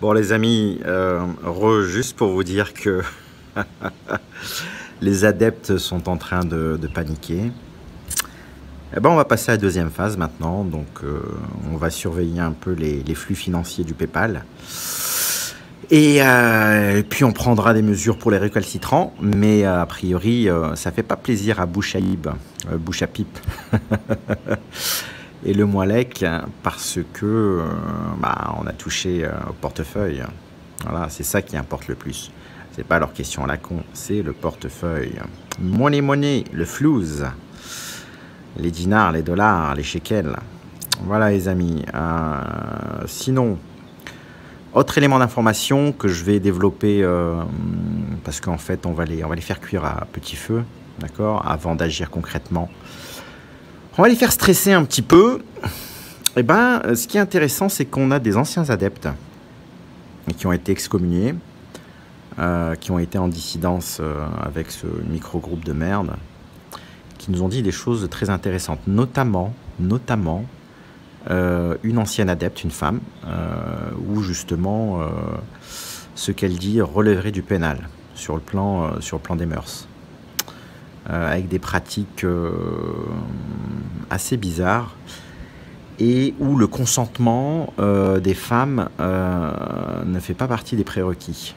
Bon les amis, juste pour vous dire que les adeptes sont en train de paniquer. Eh ben, on va passer à la deuxième phase maintenant, donc on va surveiller un peu les flux financiers du PayPal. Et puis on prendra des mesures pour les récalcitrants, mais a priori ça fait pas plaisir à Bouchaïb, Bouchapipe et le Moualek parce que on a touché au portefeuille. Voilà, c'est ça qui importe le plus. C'est pas leur question à la con, c'est le portefeuille. Money, le flouze, les dinars, les dollars, les shekels. Voilà les amis. Sinon, autre élément d'information que je vais développer parce qu'en fait on va les faire cuire à petit feu, d'accord, avant d'agir concrètement. On va les faire stresser un petit peu. Et ben, ce qui est intéressant, c'est qu'on a des anciens adeptes qui ont été excommuniés, qui ont été en dissidence avec ce micro-groupe de merde, qui nous ont dit des choses très intéressantes, notamment une ancienne adepte, une femme, où justement ce qu'elle dit relèverait du pénal sur le plan des mœurs, avec des pratiques assez bizarres et où le consentement des femmes ne fait pas partie des prérequis.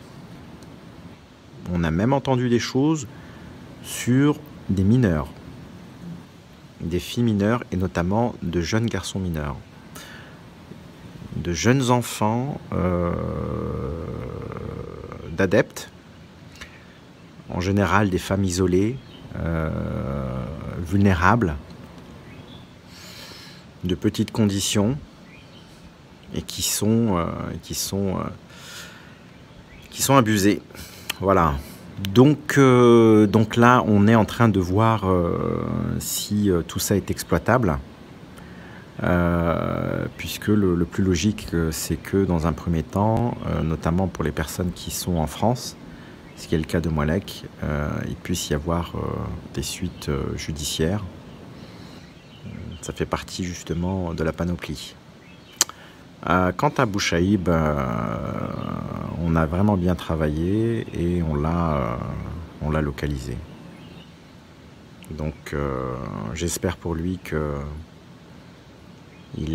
On a même entendu des choses sur des mineurs, des filles mineures et notamment de jeunes garçons mineurs, de jeunes enfants d'adeptes, en général des femmes isolées, vulnérables, de petites conditions et qui sont abusées. Voilà. Donc là, on est en train de voir si tout ça est exploitable, puisque le plus logique, c'est que dans un premier temps, notamment pour les personnes qui sont en France, ce qui est le cas de Moualek, il puisse y avoir des suites judiciaires. Ça fait partie justement de la panoplie. Quant à Bouchaïb, on a vraiment bien travaillé et on l'a localisé. Donc j'espère pour lui qu'il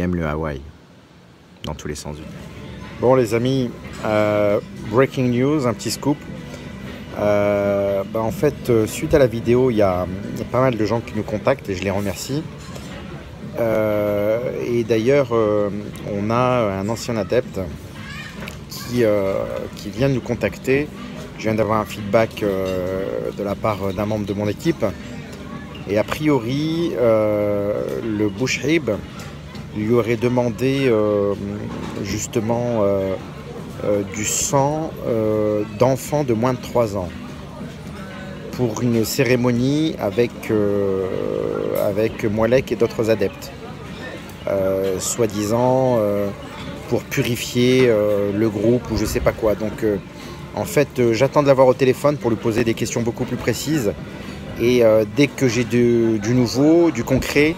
aime le Hawaï, dans tous les sens du terme. Bon les amis, breaking news, un petit scoop. En fait, suite à la vidéo, il y a pas mal de gens qui nous contactent et je les remercie. Et d'ailleurs, on a un ancien adepte qui vient de nous contacter. Je viens d'avoir un feedback de la part d'un membre de mon équipe. Et a priori, le Bouchaïb lui aurait demandé justement du sang d'enfants de moins de 3 ans pour une cérémonie avec Moualek et d'autres adeptes, soi-disant pour purifier le groupe ou je sais pas quoi. Donc en fait j'attends de l'avoir au téléphone pour lui poser des questions beaucoup plus précises et dès que j'ai du nouveau, du concret,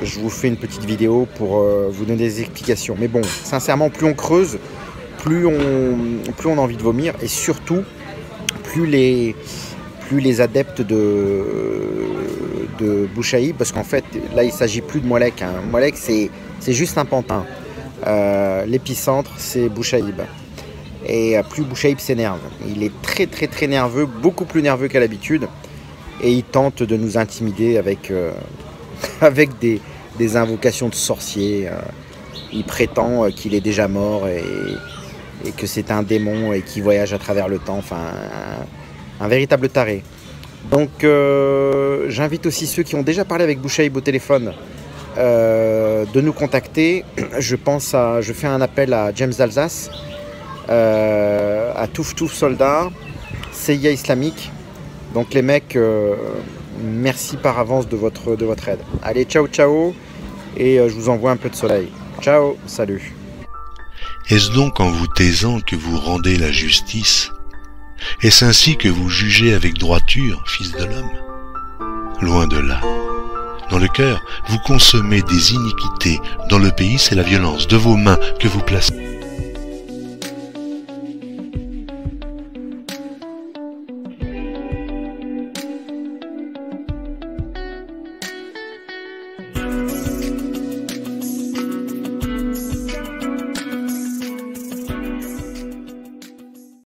je vous fais une petite vidéo pour vous donner des explications. Mais bon, sincèrement, plus on creuse, plus on a envie de vomir et surtout plus les adeptes de Bouchaïb, parce qu'en fait là il ne s'agit plus de Moualek, hein. Moualek c'est juste un pantin, l'épicentre c'est Bouchaïb et plus Bouchaïb s'énerve, il est très nerveux, beaucoup plus nerveux qu'à l'habitude et il tente de nous intimider avec des invocations de sorciers. Il prétend qu'il est déjà mort et que c'est un démon et qu'il voyage à travers le temps, enfin un véritable taré. Donc j'invite aussi ceux qui ont déjà parlé avec Bouchaïb au téléphone de nous contacter. Je fais un appel à James d'Alsace, à Touf Soldat, CIA islamique. Donc les mecs, merci par avance de votre aide. Allez, ciao et je vous envoie un peu de soleil. Ciao, salut. Est-ce donc en vous taisant que vous rendez la justice? Est-ce ainsi que vous jugez avec droiture, fils de l'homme? Loin de là. Dans le cœur, vous consommez des iniquités. Dans le pays, c'est la violence de vos mains que vous placez.